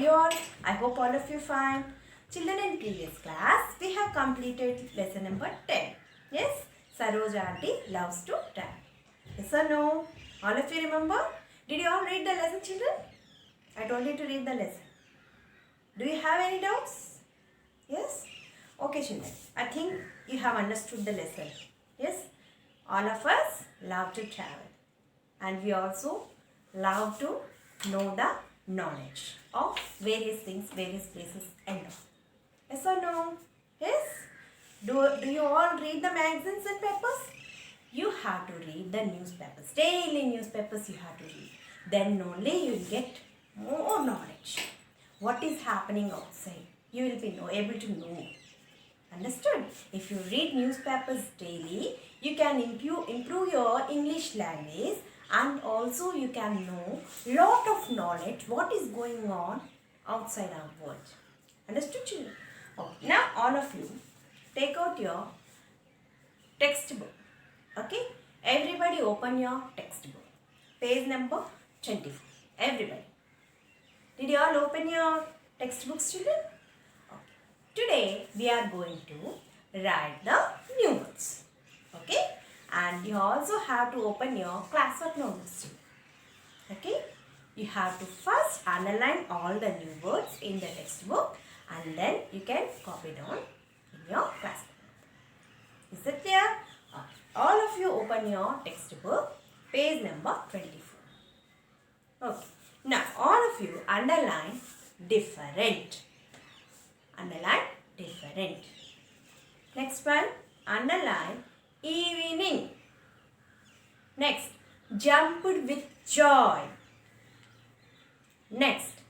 You all, I hope all of you fine. Children, in previous class, we have completed lesson number 10. Yes, Saroj aunty loves to travel. Yes or no? All of you remember? Did you all read the lesson, children? I told you to read the lesson. Do you have any doubts? Yes? Okay, children. I think you have understood the lesson. Yes? All of us love to travel. And we also love to know the knowledge of various things, various places and all. Yes or no? Yes? Do you all read the magazines and papers? You have to read the newspapers. Daily newspapers you have to read. Then only you will get more knowledge. What is happening outside? You will be able to know. Understood? If you read newspapers daily, you can improve your English language, and also you can know lot of knowledge what is going on outside our world. Understood, children? Okay. Now all of you take out your textbook. Okay? Everybody open your textbook. Page number 24. Everybody. Did you all open your textbooks, children? Today we are going to write the new words. Okay? And you also have to open your classwork notebooks too. Okay? You have to first underline all the new words in the textbook, and then you can copy down in your classwork. Is it clear? All of you open your textbook, page number 24. Okay. Now all of you underline different. Underline different. Next one, underline evening. Next, jumped with joy. Next,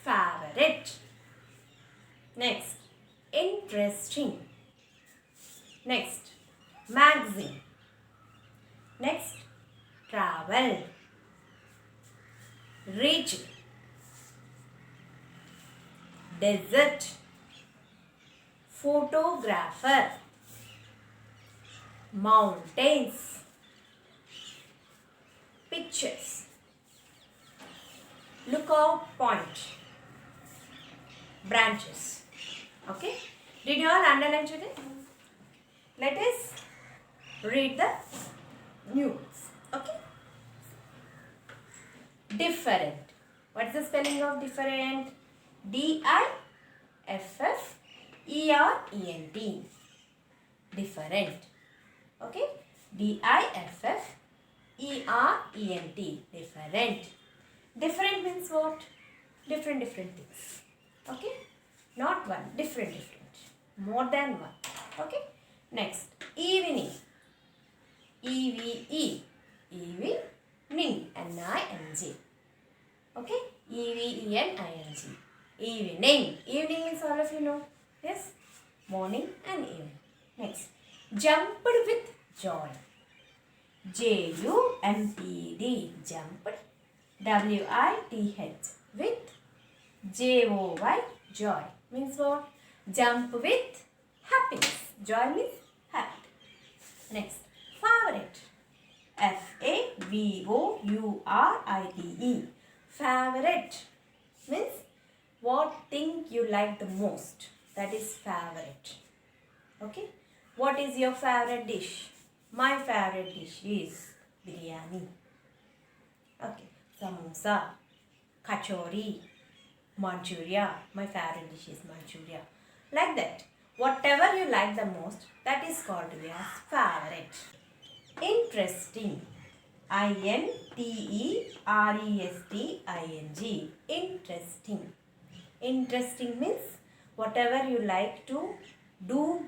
favorite. Next, interesting. Next, magazine. Next, travel. Rich. Desert. Photographer. Mountains. Pictures. Lookout point. Branches. Okay? Did you all underline today? Let us read the new words. Okay? Different. What's the spelling of different? D-I-F-F-E-R-E-N-T. Different. Okay? D-I-F-F-E-R-E-N-T. Different. Different means what? Different things. Okay? Not one. Different. More than one. Okay? Next. Evening. E-V-E. Evening. N-I-N-G. Okay? E-V-E-N-I-N-G. Evening. Evening means all of you know. Yes? Morning and evening. Next. Jumped with joy. J-U-M-P-D. Jumped. W-I-T-H. With J-O-Y. Joy. Means what? Jump with happiness. Joy means happy. Next. Favorite. F-A-V-O-U-R-I-T-E. Favorite means what thing you like the most. That is favorite. Okay? What is your favorite dish? My favorite dish is biryani. Okay. Samosa, kachori, Manchuria. My favorite dish is Manchuria. Like that. Whatever you like the most, that is called as favorite. Interesting. I-N-T-E-R-E-S-T-I-N-G. Interesting. Interesting means whatever you like to do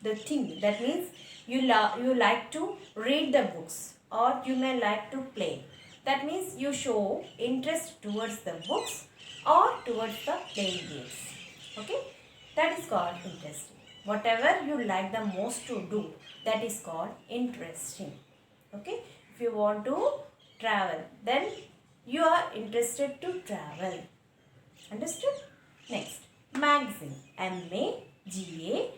the thing. That means you like to read the books, or you may like to play. That means you show interest towards the books or towards the playing games. Okay? That is called interesting. Whatever you like the most to do, that is called interesting. Okay? If you want to travel, then you are interested to travel. Understood? Next, magazine. M-A-G-A-Z-I-N-E.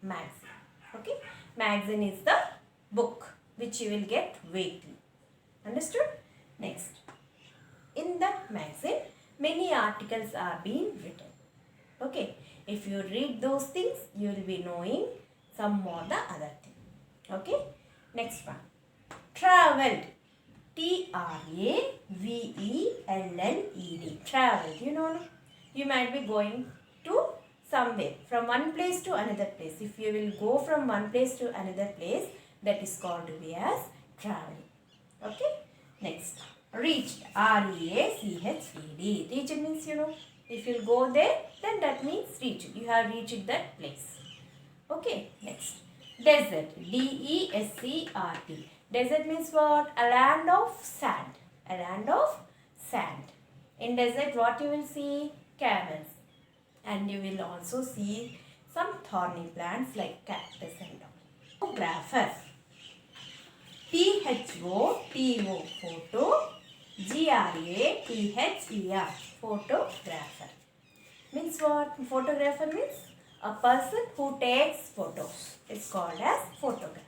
Magazine. Okay? Magazine is the book which you will get weekly. Understood? Next, In the magazine, many articles are being written. Okay, if you read those things, you will be knowing some more the other thing. Okay, next one. Traveled. Traveled. Traveled. You know, you might be going to somewhere from one place to another place. If you will go from one place to another place, that is called to be as traveling. Okay, next. Reached. R-E-A-C-H-E-D. Reached means, you know, if you go there, then that means reached. You have reached that place. Okay, next. Desert. D-E-S-E-R-T. Desert means what? A land of sand. A land of sand. In desert, what you will see? Camels. And you will also see some thorny plants like cactus and all. Photographer. P-H-O-T-O. Photo. G-R-A-P-H-E-R. Photographer. Means what? Photographer means a person who takes photos. It's called as photographer.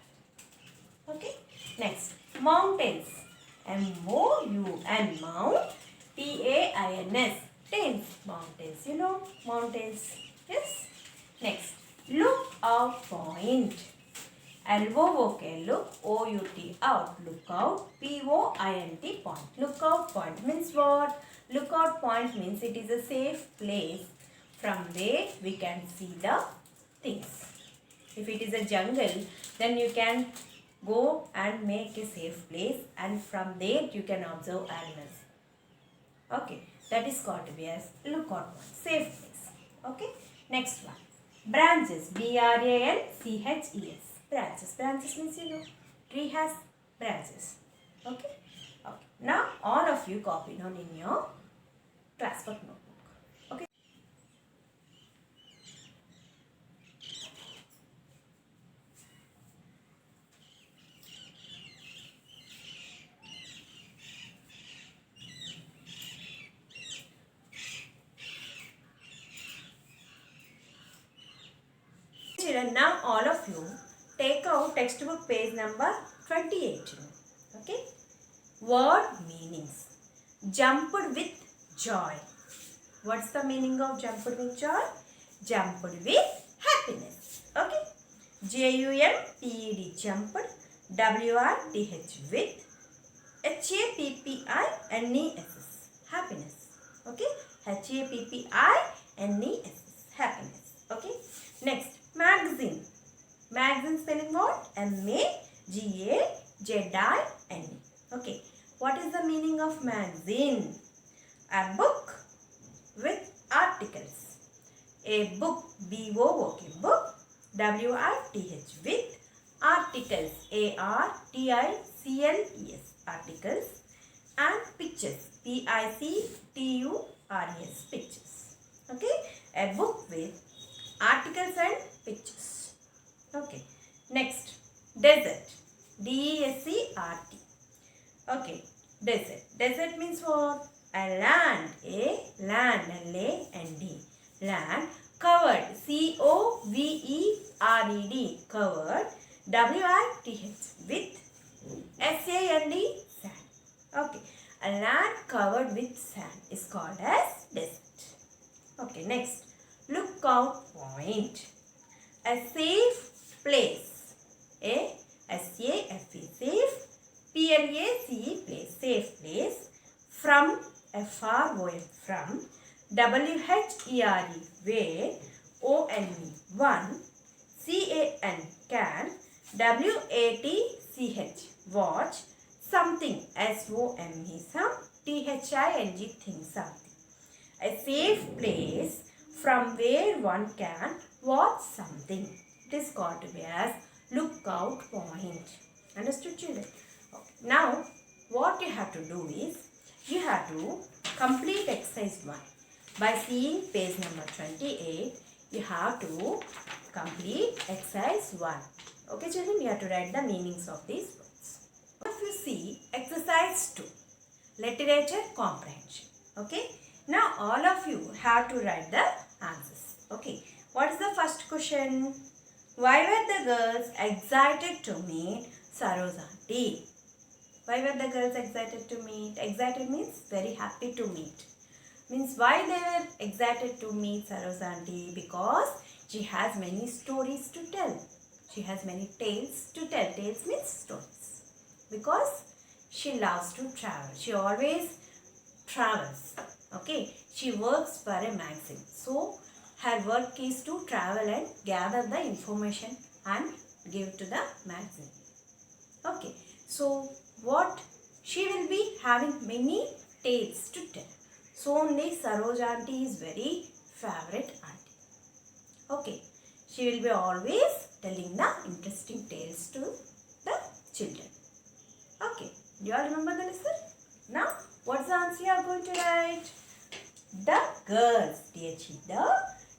Okay. Next. Mountains. M-O-U-N. Mount. T-A-I-N-S. Tains. Mountains. You know mountains. Yes. Next. Look out point. L-O-O-K. Look. O-U-T. Out. Look out. P-O-I-N-T. Point. Look out point means what? Look out point means it is a safe place from where we can see the things. If it is a jungle, then you can go and make a safe place, and from there you can observe animals. Okay, that is called to be as lookout point, safe place. Okay, next one. Branches. B-R-A-N-C-H-E-S. Branches. Branches means, you know, tree has branches. Okay. Okay. Now all of you copy down in your classwork notebook. Okay. Children, now all of you take out textbook page number 28. Okay. Word meanings. Jumped with joy. What's the meaning of jumped with joy? Jumped with happiness. Okay. J-U-M-P-E-D. Jumped. W-R-T-H. With. H-A-P-P-I-N-E-S-S. Happiness. Okay. H-A-P-P-I-N-E-S-S. Happiness. Okay. Next. Magazine. Magazine spelling what? M-A-G-A-Z-I-N-E. Okay. What is the meaning of magazine? A book with articles. A book. B-O-O-K. Book. W-R-T-H. With articles. A-R-T-I-C-L-E-S. Articles. And pictures. P-I-C-T-U-R-E-S. Pictures. Okay. A book with articles and pictures. Okay. Next. Desert. D-E-S-E-R-T. Okay. Desert. Desert means what? A land. A land. L-A-N-D. Land. Covered. C-O-V-E-R-E-D. Covered. W-I-T-H. With S-A-N-D. Sand. Okay. A land covered with sand is called as desert. Okay. Next. Lookout point. A safe place. A S-A-F-E. Safe. P-L-A-C-E. Place. Safe place. From. F-R-O-M. From. W-H-E-R-E. Where. O-N-E. One. C-A-N. Can. W-A-T-C-H. Watch. Something. S-O-M-E. Some. T-H-I-N-G. Thing. Something. A safe place from where one can watch something. It is called to be as lookout point. Understood, children? Okay. Now, what you have to do is, you have to complete exercise 1. By seeing page number 28, you have to complete exercise 1. Okay, children, you have to write the meanings of these words. If you see exercise 2, literature comprehension. Okay. Now, all of you have to write the answers. Okay. What is the first question? Why were the girls excited to meet Saroj aunty? Why were the girls excited to meet? Excited means very happy to meet. Means why they were excited to meet Saroja aunty? Because she has many stories to tell. She has many tales to tell. Tales means stories. Because she loves to travel. She always travels. Okay. She works for a magazine. So her work is to travel and gather the information and give to the magazine. Okay. So what she will be having many tales to tell. So only Saroja aunty is very favorite aunty. Okay. She will be always telling the interesting tales to the children. Okay. Do you all remember the lesson? Now, what's the answer you are going to write? The girls. The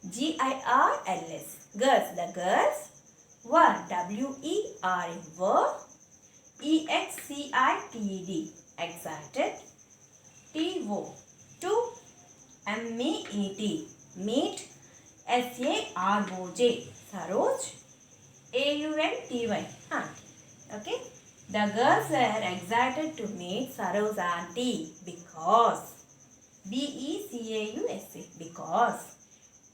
G-I-R-L-S. Girls. The girls were W-E-R-E. Were E-X-C-I-T-E-D. Excited. T-O. To. M-E-E-T. Meet. S-A-R-O-J. Saroj. A-U-N-T-Y. Aunty. Okay. The girls were excited to meet Saroj aunty because B-E-C-A-U-S-E. Because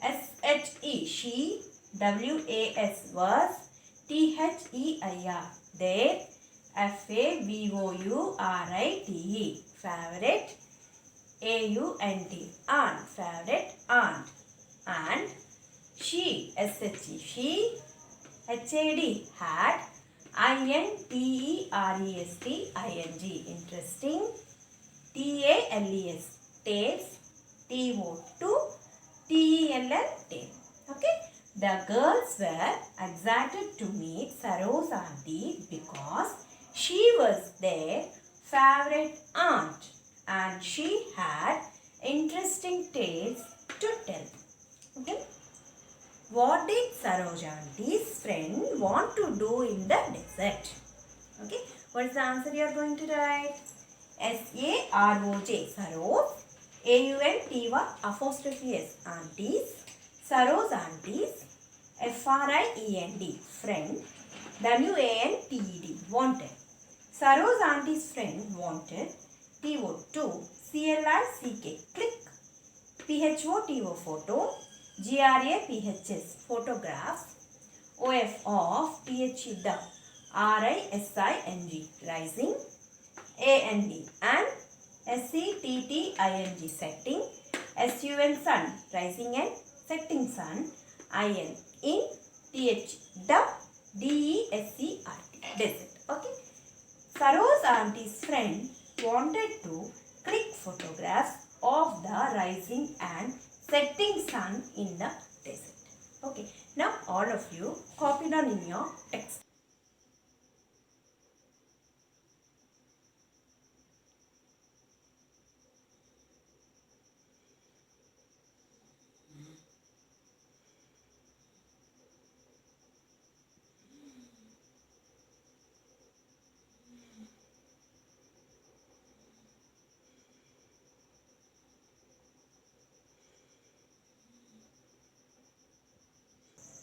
S-H-E. She. W-A-S. Was. T-H-E-I-R. Their. F-A-V-O-U-R-I-T-E. Favorite. A-U-N-T. Aunt. Favorite aunt. And she. S-H-E. She. H-A-D. Had. I-N-T-E-R-E-S-T-I-N-G. Interesting. T-A-L-E-S. Tales. T-O-2. T-E-L-L. Tail. Okay. The girls were excited to meet Saroj aunty because she was their favorite aunt and she had interesting tales to tell. Okay. What did Saroj auntie's friend want to do in the desert? Okay. What is the answer you are going to write? S-A-R-O-J. Saroj. A-U-N-T-Y apostrophe S. Aunties. Saroj aunties. F-R-I-E-N-D. Friend. W-A-N-T-E-D. Wanted. Saroj auntie's friend wanted. T-O-2. C-L-I-C-K. Click. P-H-O-T-O. Photo. G-R-A-P-H-S. Photographs. O-F of T-H-E. The. R-I-S-I-N-G. Rising. A-N-D. And S-E-T-T-I-N-G. Setting. S-U-N. Sun. Rising and setting sun. I-N. In. T-H. The. D-E-S-E-R-T. Desert. Okay. Saroj auntie's friend wanted to click photographs of the rising and setting sun in the desert. Okay. Now all of you copy down in your text.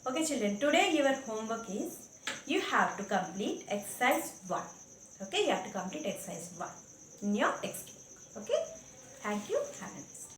Okay children, today your homework is you have to complete exercise 1. Okay, you have to complete exercise 1 in your textbook. Okay, thank you. Have a nice day.